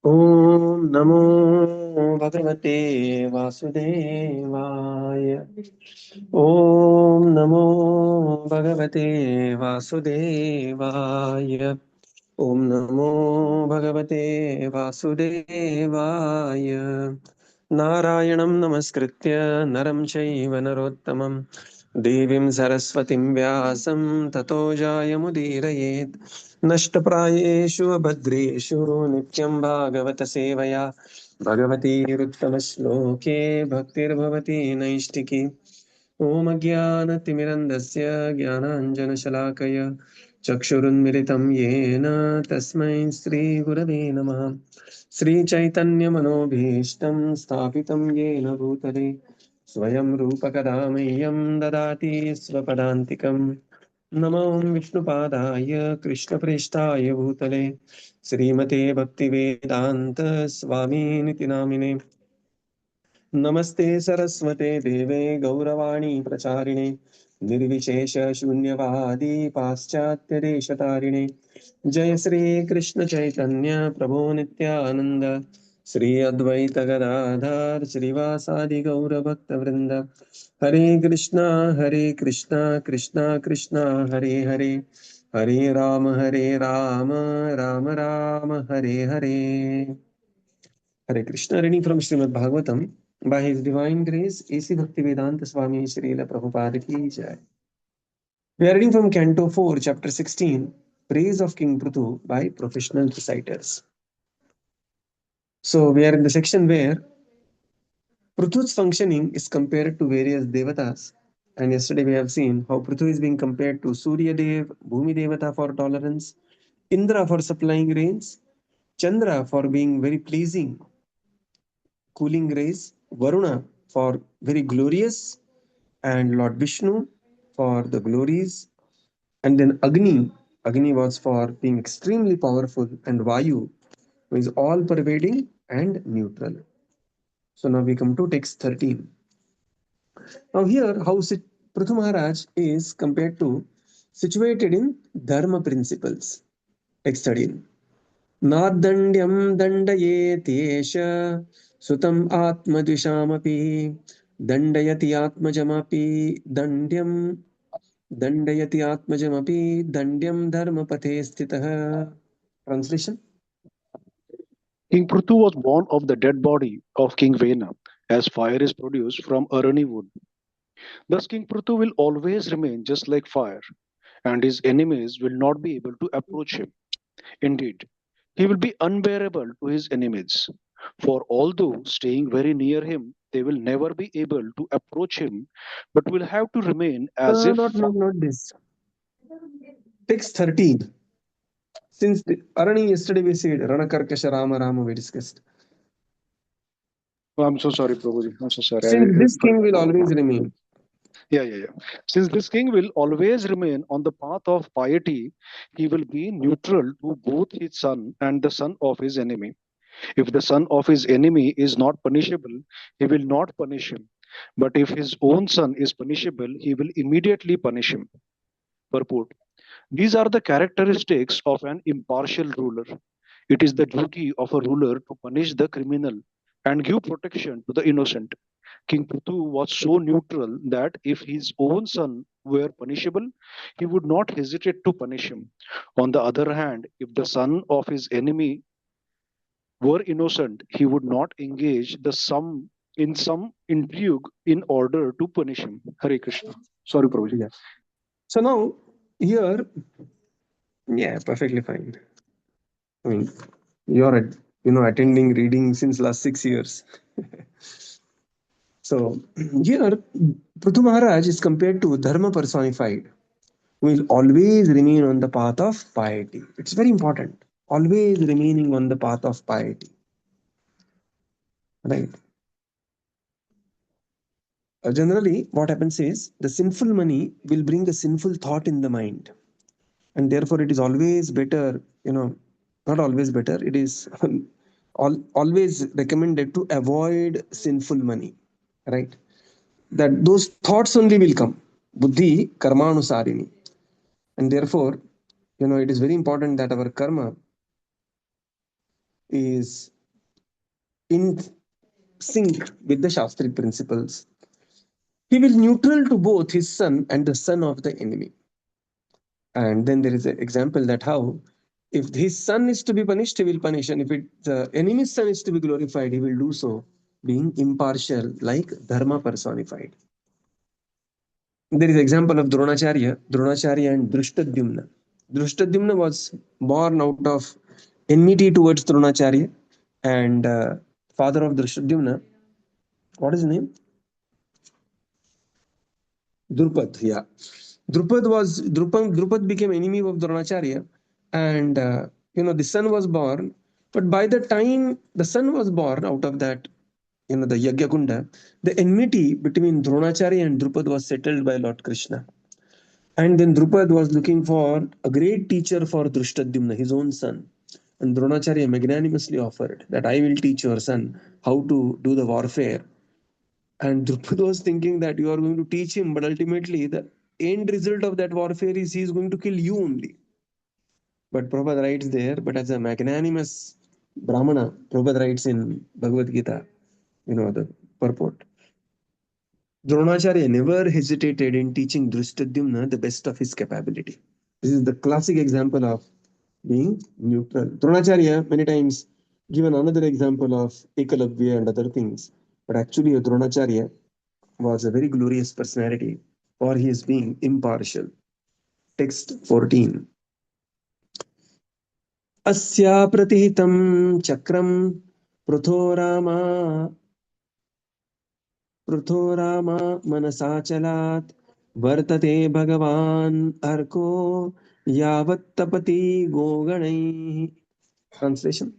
Om Namo Bhagavate Vasudevaya. Om Namo Bhagavate Vasudevaya. Om Namo Bhagavate Vasudevaya. Narayanam Namaskritya Naram Chaiva Narottamam Devim Saraswatim Vyasam Tato Jayamudhirayet नष्टप्रायेषु अभद्रेषु नित्यं भागवत सेवया भगवतीरुत्तमश्लोके भक्तिर्भवति नैष्टिकी ॐ अज्ञानतिमिरन्धस्य ज्ञानाञ्जनशलाकय चक्षुरुन्मिलितं येन तस्मै श्रीगुरवे नमः श्रीचैतन्यमनोभीष्टं स्थापितं येन भूतले स्वयं रूपकदा मह्यं ददाति स्वपदान्तिकम् नमो विष्णुपादाय कृष्णप्रेष्ठाय भूतले श्रीमते भक्तिवेदान्त स्वामिनिति नामिने नमस्ते सरस्वते देवे गौरवाणी प्रचारिणे निर्विशेष शून्यवादी पाश्चात्यदेशतारिणे जय श्री कृष्ण चैतन्य प्रभो नित्यानंद श्री अद्वैत गदाधर श्रीवासादि गौर भक्त वृंद हरे Krishna Krishna Krishna Hare Hare Hare Ram Ram Ram Hare Hare. Hare Krishna. Reading from Śrīmad Bhāgavatam. By His Divine Grace, A.C. Bhaktivedanta Swami Srila Prabhupada ki jai. We are reading from Canto 4, Chapter 16, Praise of King Pṛthu by Professional Reciters. So we are in the section where Pṛthu's functioning is compared to various devatas. And yesterday we have seen how Pṛthu is being compared to Surya Dev, Bhumi Devata for tolerance, Indra for supplying rains, Chandra for being very pleasing, cooling rays, Varuna for very glorious, and Lord Viṣṇu for the glories, and then Agni was for being extremely powerful, and Vayu, who is all pervading and neutral. So now we come to text 13. Now here, how Pṛthu Maharaj is compared to situated in Dharma principles. Text 13. Nadandyam dandayetesha sutam atmadvishamapi dandayati atmajamapi dandayati atmajamapi dandyam dharmapathe stitah. Translation. King Pṛthu was born of the dead body of King Vena, as fire is produced from Arani wood. Thus King Pṛthu will always remain just like fire, and his enemies will not be able to approach him. Indeed, he will be unbearable to his enemies. For although staying very near him, they will never be able to approach him, but will have to remain as if. Not this. Text 13. Since Arani yesterday we said Ranakarkasha Rama Rama we discussed. Oh, I'm so sorry, Prabhuji. I'm so sorry. Since this king will always remain. Yeah. Since this king will always remain on the path of piety, he will be neutral to both his son and the son of his enemy. If the son of his enemy is not punishable, he will not punish him. But if his own son is punishable, he will immediately punish him. Purport. These are the characteristics of an impartial ruler. It is the duty of a ruler to punish the criminal and give protection to the innocent. King Pṛthu was so neutral that if his own son were punishable, he would not hesitate to punish him. On the other hand, if the son of his enemy were innocent, he would not engage in some intrigue in order to punish him. Hare Krishna. Sorry, Prabhuji. Yeah. So now here, yeah, perfectly fine. I mean, you're attending reading since last 6 years. So here, Pṛthu Maharaj is compared to Dharma personified, who will always remain on the path of piety. It's very important. Always remaining on the path of piety. Right. Generally, what happens is the sinful money will bring a sinful thought in the mind. And therefore, it is always better, not always better, it is always recommended to avoid sinful money. Right. That those thoughts only will come. Buddhi karmanusarini. And therefore, it is very important that our karma is in sync with the Shastric principles. He will neutral to both his son and the son of the enemy. And then there is an example that how if his son is to be punished, he will punish, and if the enemy's son is to be glorified, he will do so, being impartial, like dharma personified. There is example of Dronacharya and Drishtadyumna. Drishtadyumna was born out of enmity towards Dronacharya, and father of Drishtadyumna, what is his name? Drupad, yeah. Drupad became enemy of Dronacharya, and the son was born. But by the time the son was born out of that, the Yagyakunda, the enmity between Dronacharya and Drupad was settled by Lord Krishna. And then Drupad was looking for a great teacher for Drishtadyumna, his own son. And Dronacharya magnanimously offered that I will teach your son how to do the warfare. And Drupad was thinking that you are going to teach him, but ultimately the end result of that warfare is he is going to kill you only. But Prabhupada writes there, but as a magnanimous Brahmana, Prabhupada writes in Bhagavad Gita, the purport. Dronacharya never hesitated in teaching Drishtadyumna the best of his capability. This is the classic example of being neutral. Dronacharya many times given another example of Ekalavya and other things, but actually Dronacharya was a very glorious personality for his being impartial. Text 14. Asya pratihitam chakram prutho rama manasachalat vartate bhagavan arko yavattapati goganai. Translation.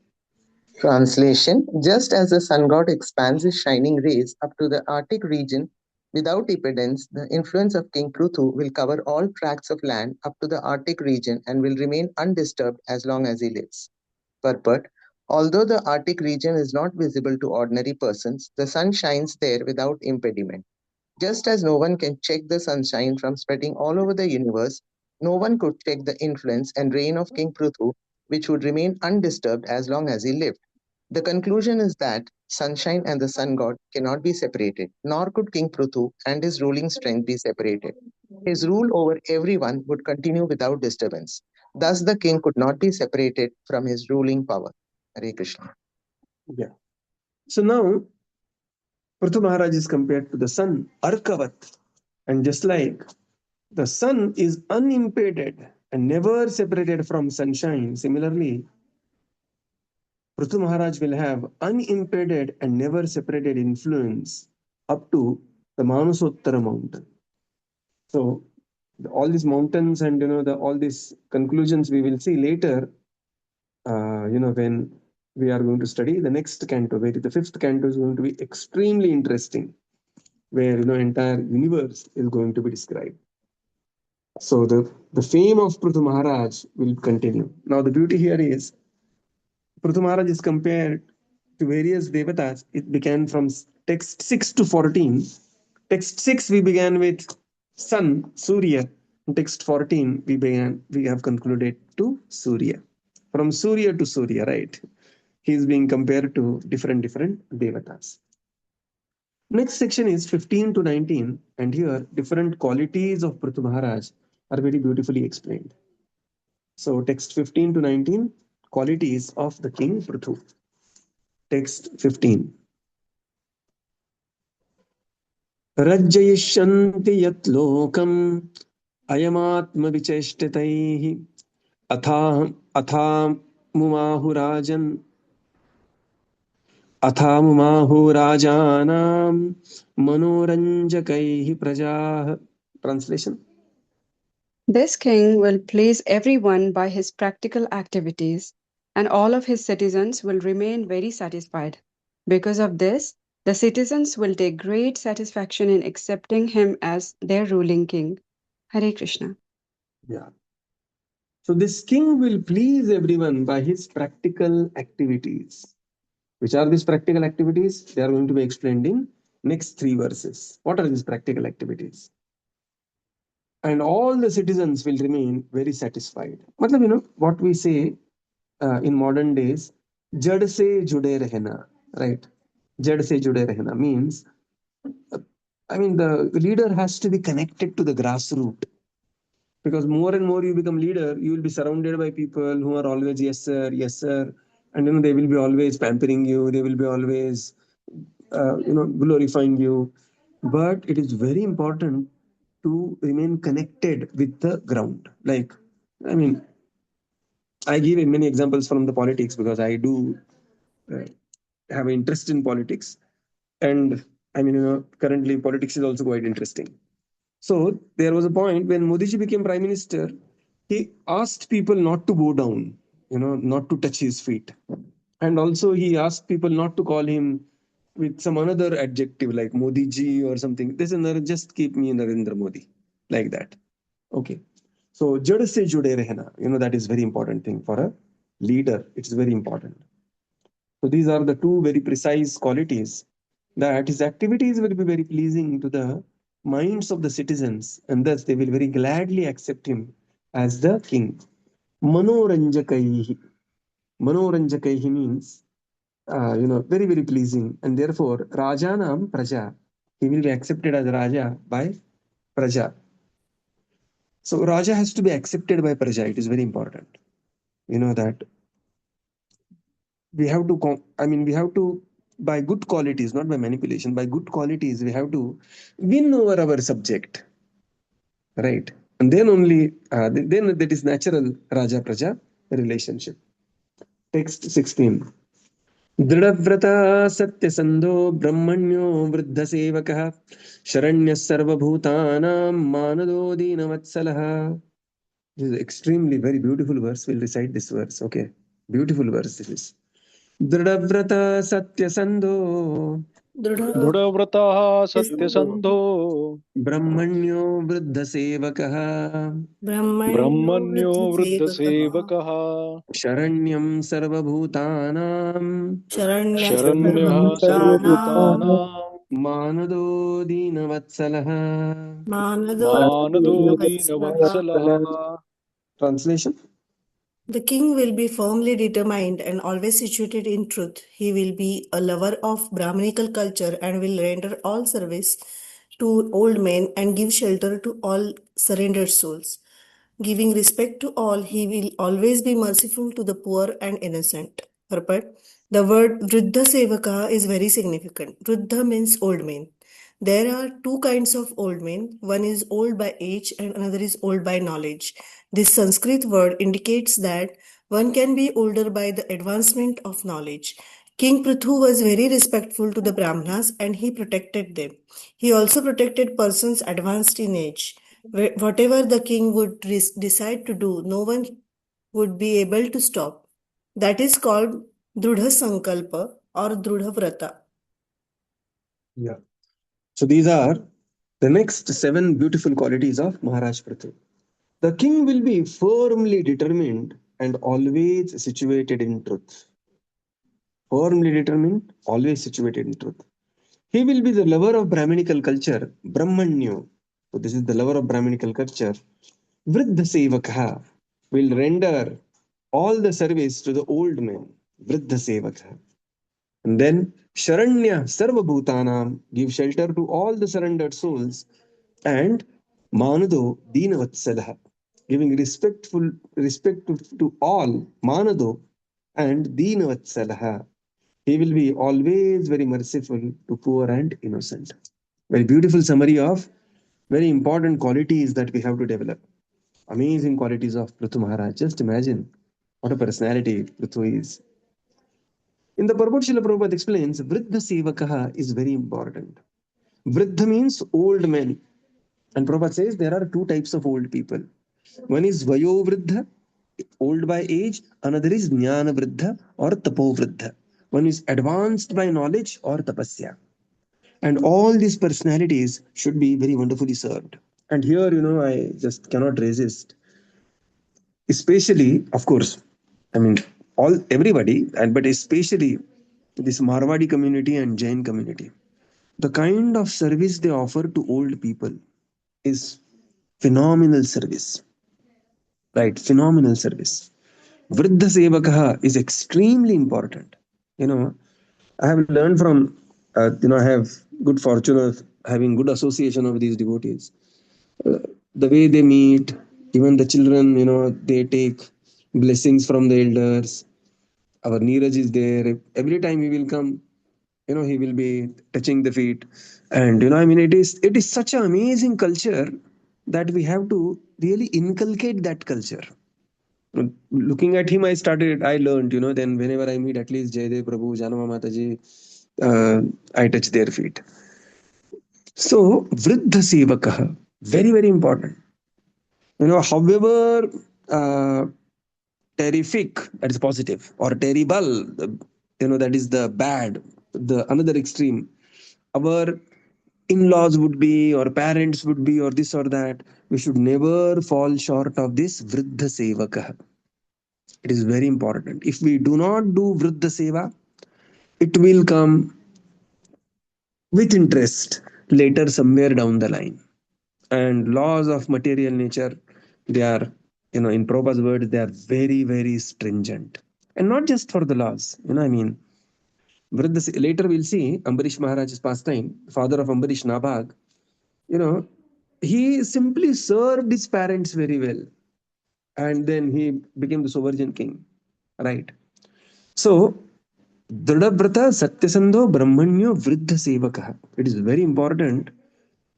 Translation: just as the sun god expands his shining rays up to the Arctic region without impedance, the influence of King Pṛthu will cover all tracts of land up to the Arctic region and will remain undisturbed as long as he lives. Purport: although the Arctic region is not visible to ordinary persons, the sun shines there without impediment. Just as no one can check the sunshine from spreading all over the universe, no one could check the influence and reign of King Pṛthu, which would remain undisturbed as long as he lived. The conclusion is that sunshine and the sun god cannot be separated, nor could King Pṛthu and his ruling strength be separated. His rule over everyone would continue without disturbance. Thus, the king could not be separated from his ruling power. Hare Krishna. Yeah. So now, Pṛthu Maharaj is compared to the sun, Arkavat. And just like the sun is unimpeded and never separated from sunshine, similarly, Pṛthu Maharaj will have unimpeded and never separated influence up to the Manasottara mountain. So all these mountains and all these conclusions we will see later. When we are going to study the next canto, where the fifth canto is going to be extremely interesting, where entire universe is going to be described. So the fame of Pṛthu Maharaj will continue. Now the beauty here is Pṛthu Maharaj is compared to various devatas. It began from text 6 to 14. Text 6 we began with sun, Surya. In text 14 we have concluded to Surya. From Surya to Surya, right? He is being compared to different devatas. Next section is 15 to 19, and here different qualities of Pṛthu Maharaj are very beautifully explained. So text 15 to 19, qualities of the King Pṛthu. Text 15. Rajyayishanti yat lokam ayamatma vicheshtitaihi athamumahurajan rajanam manoranjakaihi prajah. Translation. This king will please everyone by his practical activities, and all of his citizens will remain very satisfied. Because of this, the citizens will take great satisfaction in accepting him as their ruling king. Hare Krishna. Yeah. So this king will please everyone by his practical activities. Which are these practical activities? They are going to be explained in next 3 verses. What are these practical activities? And all the citizens will remain very satisfied. Matlab, what we say in modern days, jad se jude rehna, right? Jad se jude rehna means, the leader has to be connected to the grassroots, because more and more you become leader, you will be surrounded by people who are always yes sir, and they will be always pampering you, they will be always glorifying you. But it is very important to remain connected with the ground. Like, I mean, I give many examples from the politics because I do uh, have an interest in politics, and currently politics is also quite interesting. So there was a point when Modi ji became prime minister, he asked people not to bow down, not to touch his feet. And also he asked people not to call him with some another adjective like Modi ji or something. This is just keep me Narendra Modi, like that. Okay. So jad se jude rehna, that is very important thing for a leader. It's very important. So these are the two very precise qualities, that his activities will be very pleasing to the minds of the citizens, and thus they will very gladly accept him as the king. Manoranjakaihi. Manoranjakaihi means, very, very pleasing, and therefore Rajanam Praja. He will be accepted as Raja by Praja. So Raja has to be accepted by Praja. It is very important. That we have to, by good qualities, not by manipulation, by good qualities, we have to win over our subject, right? And then only, then that is natural Raja Praja relationship. Text 16. दृढव्रता सत्यसन्धो ब्रह्मण्यो वृद्धसेवकः शरण्यः सर्वभूतानां मानदो दीनवत्सलः. This is extremely very beautiful verse. We'll recite this verse. Okay, beautiful verse this is. दृढव्रता सत्यसन्धो दृढव्रतः सत्यसन्धो ब्रह्मण्यो वृद्धसेवकः ब्रह्मण्यो वृद्धसेवकः शरण्यं सर्वभूतानां शरण्यः सर्वभूतानां मानदो दीनवत्सलः. मानदो दीनवत्सलः. Translation. The king will be firmly determined and always situated in truth. He will be a lover of Brahminical culture and will render all service to old men and give shelter to all surrendered souls. Giving respect to all, he will always be merciful to the poor and innocent. Purport. The word Vriddha Sevaka is very significant. Vriddha means old men. There are two kinds of old men. One is old by age and another is old by knowledge. This Sanskrit word indicates that one can be older by the advancement of knowledge. King Pṛthu was very respectful to the Brahmanas and he protected them. He also protected persons advanced in age. Whatever the king would decide to do, no one would be able to stop. That is called Drudha Sankalpa or Drudha Vrata. Yeah. So these are the next 7 beautiful qualities of Maharaj Pṛthu. The king will be firmly determined and always situated in truth. Firmly determined, always situated in truth. He will be the lover of Brahminical culture, Brahmanyo. So this is the lover of Brahminical culture. Vriddha Sevakha will render all the service to the old men. Vriddha Sevakha. And then Sharanya Sarvabhutanam, give shelter to all the surrendered souls. And Manado Dinavatsalah, giving respect to all, Manado and Dinavatsalah. He will be always very merciful to poor and innocent. Very beautiful summary of very important qualities that we have to develop. Amazing qualities of Pṛthu Maharaj. Just imagine what a personality Pṛthu is. In the purport, Srila Prabhupada explains, Vriddha Sevakaha is very important. Vriddha means old men. And Prabhupada says there are 2 types of old people. One is Vayo Vriddha, old by age. Another is Jnana Vriddha or Tapo Vriddha. One is advanced by knowledge or tapasya. And all these personalities should be very wonderfully served. And here, I just cannot resist. Especially, of course, everybody, but especially this Marwadi community and Jain community. The kind of service they offer to old people is phenomenal service. Right, phenomenal service. Vriddha Sevakaha is extremely important. I have learned from, I have good fortune of having good association of these devotees. Uh, the way they meet, even the children, they take blessings from the elders. Our Neeraj is there. Every time he will come, he will be touching the feet. And, it is such an amazing culture that we have to really inculcate that culture. Looking at him, I learned, then whenever I meet at least Jaydev Prabhu, Janama Mataji, I touch their feet. So, Vriddha Sevakah, very, very important. However terrific, that is positive, or terrible, that is the bad, the another extreme. Our in-laws would be, or parents would be, or this or that. We should never fall short of this Vriddha Sevakah. It is very important. If we do not do Vriddha Seva, it will come with interest later somewhere down the line. And laws of material nature, they are, in Prabhupada's words, they are very, very stringent. And not just for the laws, later we'll see Ambarish Maharaj's pastime, father of Ambarish Nabhag, you know, he simply served his parents very well. And then he became the sovereign king, right? So, Dృఢవ్రత Satyasandho Brahmanyo Vriddha Sevakah. It is very important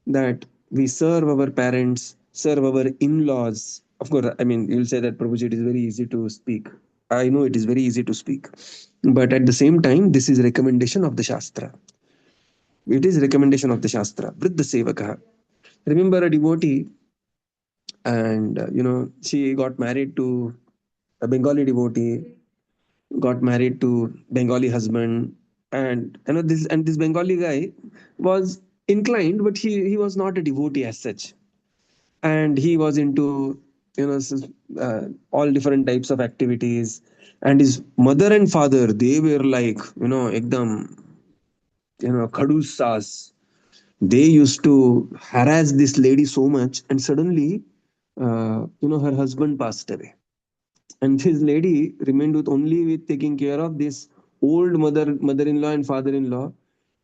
that we serve our parents, serve our in-laws. Of course, I mean, you'll say that Prabhuji, it is very easy to speak. I know it is very easy to speak. But at the same time, this is recommendation of the Shastra. It is recommendation of the Shastra. Vriddha Sevakah. Remember a devotee, and she got married to a Bengali devotee, got married to Bengali husband, and this Bengali guy was inclined, but he was not a devotee as such, and he was into all different types of activities. And his mother and father, they were like ekdam khadus sas. They used to harass this lady so much, and suddenly her husband passed away, and this lady remained with taking care of this old mother-in-law and father-in-law,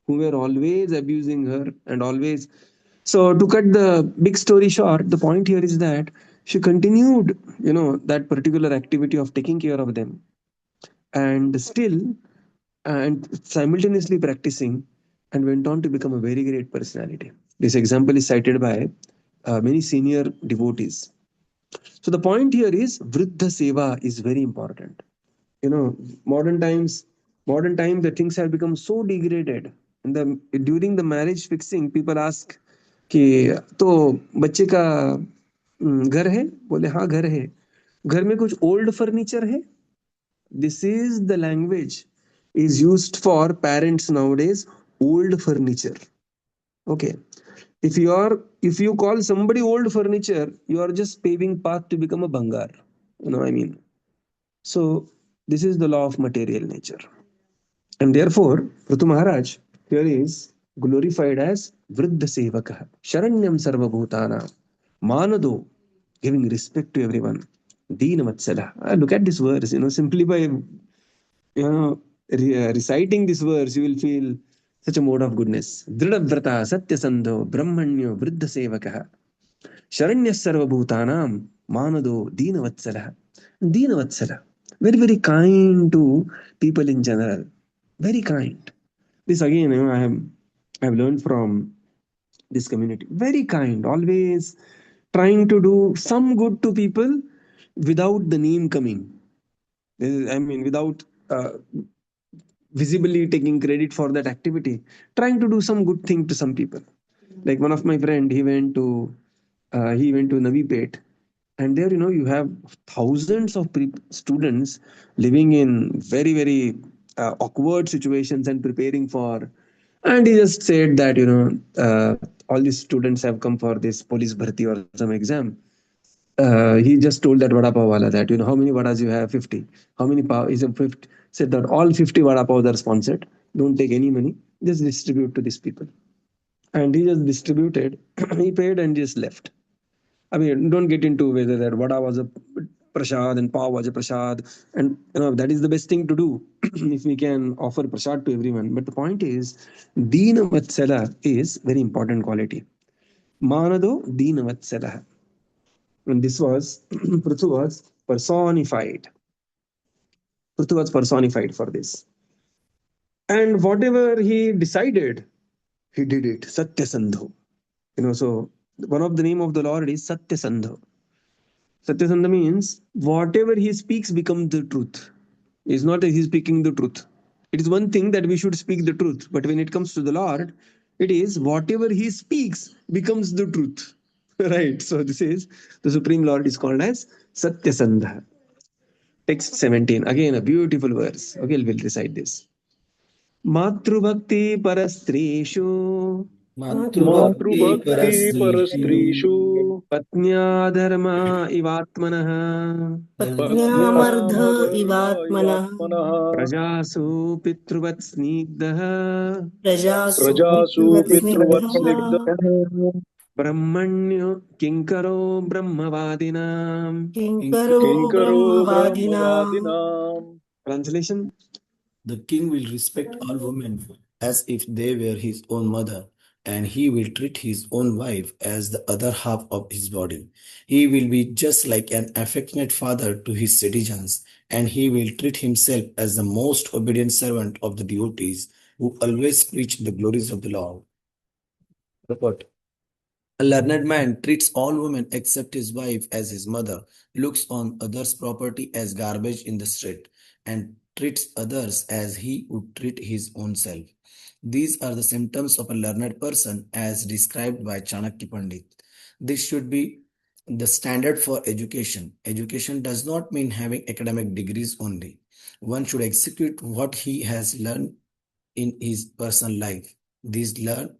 who were always abusing her and always. So to cut the big story short, the point here is that she continued that particular activity of taking care of them, and still, and simultaneously practicing, and went on to become a very great personality. This example is cited by many senior devotees. So the point here is Vriddha Seva is very important. You know, modern times, the things have become so degraded. And during the marriage fixing, people ask कि तो बच्चे का घर है, बोले हाँ घर है, घर में कुछ ओल्ड फर्नीचर है. This is the language is used for parents nowadays. Old furniture. Okay. If you call somebody old furniture, you are just paving path to become a bangar. I mean. So this is the law of material nature. And therefore, Pṛthu Maharaj here is glorified as Vriddha Sevakah, Sharanyam Sarvabhutana, Manado, giving respect to everyone. Deena Vatsala. Look at this verse, simply by reciting this verse, you will feel such a mode of goodness. Dೃಢವ್ರತ Satyasandho Brahmanyo Vriddha Sevakah, Sharanyas Sarvabhutanam, Manado Deenavatsala. Deenavatsala. Very, very kind to people in general. Very kind. This again, I have learned from this community. Very kind, always trying to do some good to people without the name coming. I mean, without visibly taking credit for that activity, trying to do some good thing to some people. Like one of my friend, he went to Navi Pet, and there you have thousands of students living in very, very awkward situations and preparing for. And he just said that all these students have come for this police bharti or some exam. He just told that vada pav wala that how many vadas you have. 50. How many pav is a 50? Said that all 50 vada pavs are sponsored. Don't take any money, just distribute to these people. And he just distributed. He paid and just left. I mean, don't get into whether that vada was a prasad, and pav as a prasad, and that is the best thing to do if we can offer prasad to everyone. But the point is, Dina Vatsala is very important quality. Manado Dina Vatsala. And this was Pṛthu was personified. Pṛthu was personified for this. And whatever he decided, he did it. Satyasandho. So one of the name of the Lord is Satyasandho. Satyasandha means whatever he speaks becomes the truth. It's not that he's speaking the truth. It is one thing that we should speak the truth, but when it comes to the Lord, it is whatever he speaks becomes the truth. Right? So this is the Supreme Lord is called as Satyasandha. Text 17. Again, a beautiful verse. Okay, we'll recite this. Matrubhakti parastreshu Matrubhakti parastrishu Patnya dharma ivatmanah Patnyamardha ivatmanah Prajasu pitruvat snigdah Prajasu Prajasu pitruvat snigdha snigdha Brahmanyo kinkaro brahmavadinam. Kinkaro Kinkaro brahmavadinam. brahmavadinam. Translation. The king will respect all women as if they were his own mother, and he will treat his own wife as the other half of his body. He will be just like an affectionate father to his citizens, and he will treat himself as the most obedient servant of the devotees who always preach the glories of the Lord. Report. A learned man treats all women except his wife as his mother, looks on others' property as garbage in the street, and treats others as he would treat his own self. These are the symptoms of a learned person as described by Chanakya Pandit. This should be the standard for education. Education does not mean having academic degrees only. One should execute what he has learned in his personal life. These learned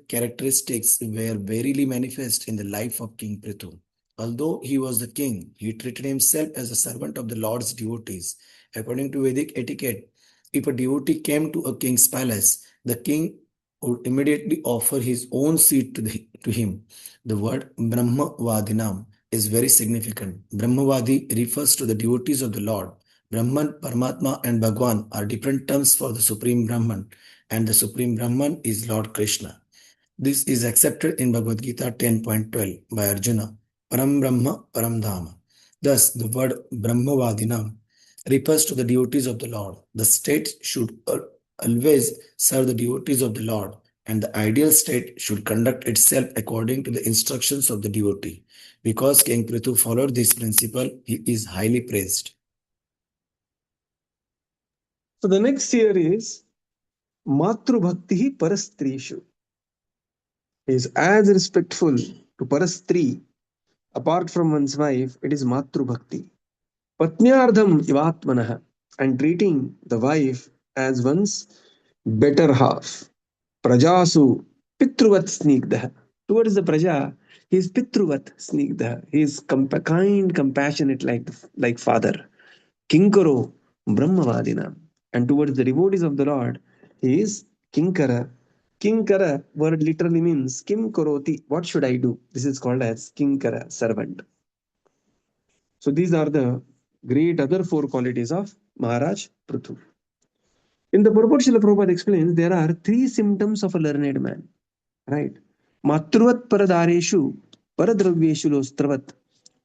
characteristics were verily manifest in the life of King Pṛthu. Although he was the king, he treated himself as a servant of the Lord's devotees. According to Vedic etiquette, if a devotee came to a king's palace, the king would immediately offer his own seat to him. The word Brahmavadinam is very significant. Brahmavadi refers to the devotees of the Lord. Brahman, Paramatma, and Bhagwan are different terms for the Supreme Brahman, and the Supreme Brahman is Lord Krishna. This is accepted in Bhagavad Gita 10.12 by Arjuna, Param Brahma, Param Dhama. Thus, the word Brahmavadinam refers to the devotees of the Lord. The state should always serve the devotees of the Lord, and the ideal state should conduct itself according to the instructions of the devotee. Because King Pṛthu followed this principle, he is highly praised. So the next here is Matrubhakti parastrishu. He is as respectful to parastri apart from one's wife. It is Matrubhakti. Patnyardham ivatmanah, and treating the wife as one's better half. Prajasu pitruvat snigdha. Towards the praja, he is pitruvat snigdha. He is kind, compassionate like father. Kinkaro brahmavadina. And towards the devotees of the Lord, he is kinkara. Kinkara word literally means kim karoti. What should I do? This is called as kinkara, servant. So these are the great other four qualities of Maharaj Pṛthu. In the purport, Srila Prabhupada explains there are three symptoms of a learned man. Right? Matruvat paradareshu paradravyeshu lostravat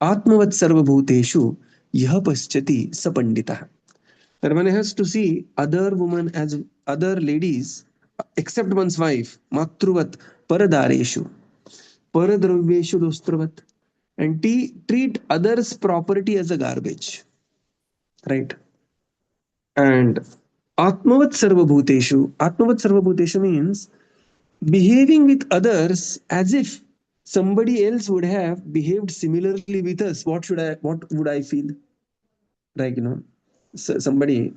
atmavat sarvabhuteshu yah paschati sapanditah. That one has to see other women as other ladies except one's wife. Matruvat paradareshu paradravyeshu lostravat, and treat others' property as a garbage. Right? And Atmavat Sarvabhuteshu means behaving with others as if somebody else would have behaved similarly with us. What would I feel? Like, somebody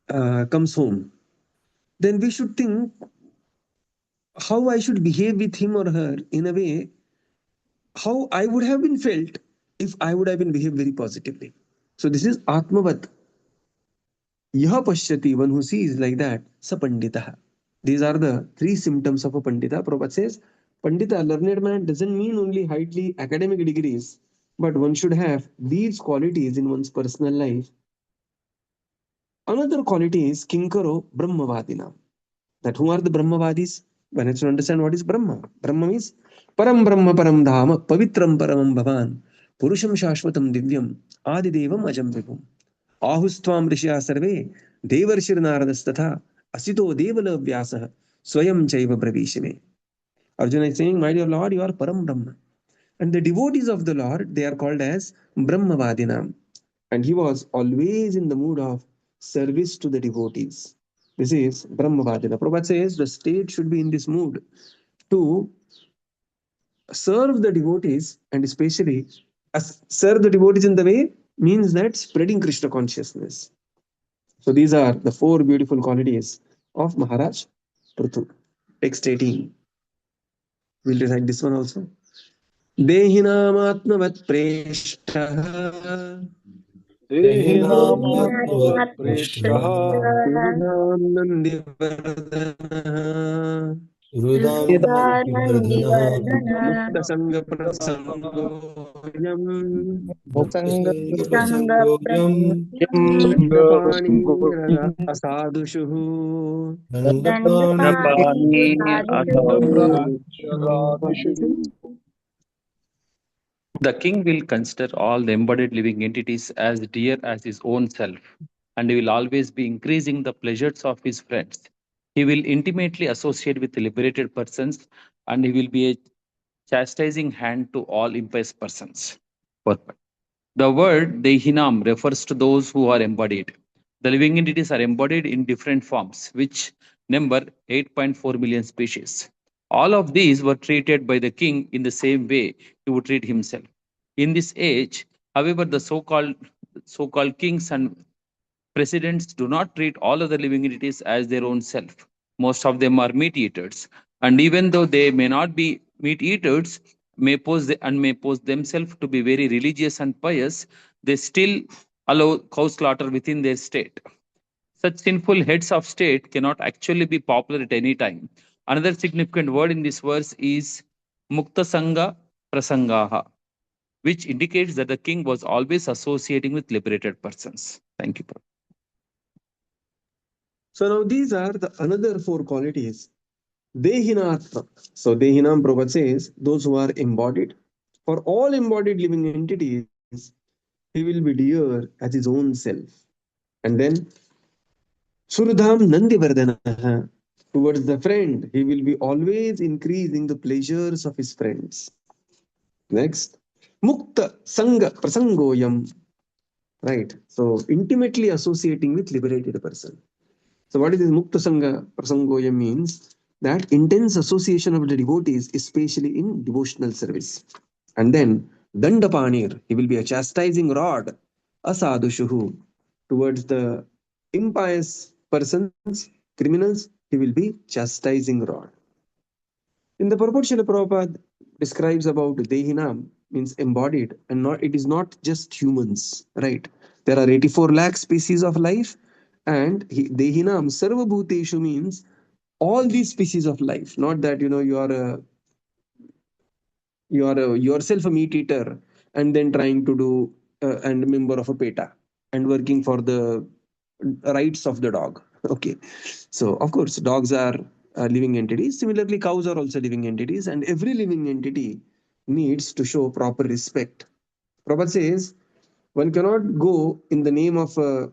comes home. Then we should think how I should behave with him or her in a way how I would have been felt if I would have been behaved very positively. So this is Atmavat. Yaha Pashyati, one who sees like that, sa Panditaha. These are the three symptoms of a Pandita. Prabhupada says, Pandita, learned man, doesn't mean only highly academic degrees. but one should have these qualities in one's personal life. Another quality is Kinkaro Brahmavadina. That who are the Brahmavadis? One has to understand what is Brahma. Brahma means Param Brahma Param Dhama Pavitram Paramam Bhavan Purusham Shashvatam Divyam Adidevam Ajam Vipum Ahustvam Rishya Sarve Devarshir Naradastatha Asito Devala Vyasah Swayam Chaiva Bravishime. Arjuna is saying, my dear Lord, you are Param Brahma. And the devotees of the Lord, they are called as Brahmavadinam. And he was always in the mood of service to the devotees. This is Brahmavadina. Prabhupada says the state should be in this mood to serve the devotees, and especially serve the devotees in the way means that spreading Krishna consciousness. So these are the four beautiful qualities of Maharaj Pṛthu. Text 18. We'll recite this one also. Dehināmatmavat preshṭah देहिनामात्मवत्प्रेष्ठः Purudhām Nandivardhanah Mukta Prasangoyam Prasangoyam Dandapanira Asadhushuhu The king will consider all the embodied living entities as dear as his own self, and he will always be increasing the pleasures of his friends. He will intimately associate with liberated persons, and he will be a chastising hand to all impious persons. Perfect. The word Dehinam refers to those who are embodied. The living entities are embodied in different forms, which number 8.4 million species. All of these were treated by the king in the same way he would treat himself. In this age, however, the so-called kings and presidents do not treat all other living entities as their own self. Most of them are meat eaters, and even though they may not be meat eaters, may pose themselves to be very religious and pious, they still allow cow slaughter within their state. Such sinful heads of state cannot actually be popular at any time. Another significant word in this verse is Mukta Sangha Prasangaha, which indicates that the king was always associating with liberated persons. Thank you. So now these are the another four qualities. Dehinatma. So Dehinam Prabhupada says those who are embodied. For all embodied living entities, he will be dear as his own self. And then Surudham Nandivardhana. Towards the friend, he will be always increasing the pleasures of his friends. Next, Mukta Sangha Prasangoyam. Right. So intimately associating with liberated person. So what is this Mukta Sangha Prasangoyam means? That intense association of the devotees, especially in devotional service. And then Dandapanir, he will be a chastising rod, Asadhushuhu, towards the impious persons, criminals, he will be chastising rod. In the purport, Srila Prabhupada describes about Dehinam, means embodied, and not it is not just humans, right? There are 84 lakh species of life, and Dehinam Sarva Bhuteshu means all these species of life, not that you are yourself a meat eater and then trying to do and a member of a PETA and working for the rights of the dog. Okay, so of course dogs are living entities. Similarly, cows are also living entities, and every living entity needs to show proper respect. Prabhupada says one cannot go in the name of a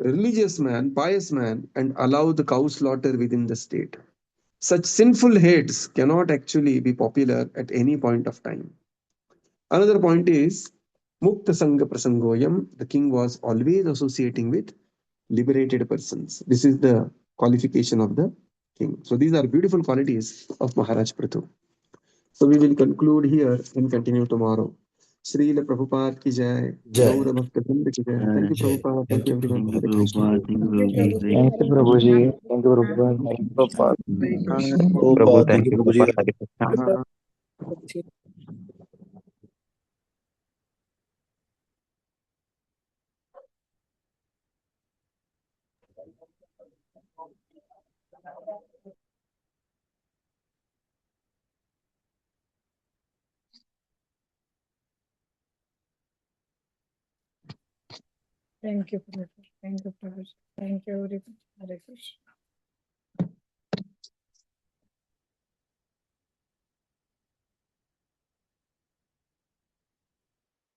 religious man, pious man, and allow the cow slaughter within the state. Such sinful heads cannot actually be popular at any point of time. Another point is Mukta Sangha Prasangoyam. The king was always associating with liberated persons. This is the qualification of the king. So these are beautiful qualities of Maharaj Pṛthu. So we will conclude here and continue tomorrow. Srila Prabhupada ki jai. Jai. Gaura Bhakta Vrinda ki jai. Thank you, Jai. Prabhupada. Thank Thank you, you, everyone. Prabhu. Hare Krishna. Thank you, Prabhuji. Thank you, Prabhupada. Thank you, Prabhupada. Prabhupada, Thank you, Prabhuji. Prabhupada. Hare Krishna. Thank you, Professor. Thank you, Professor. Thank you, everyone. Hare Krishna.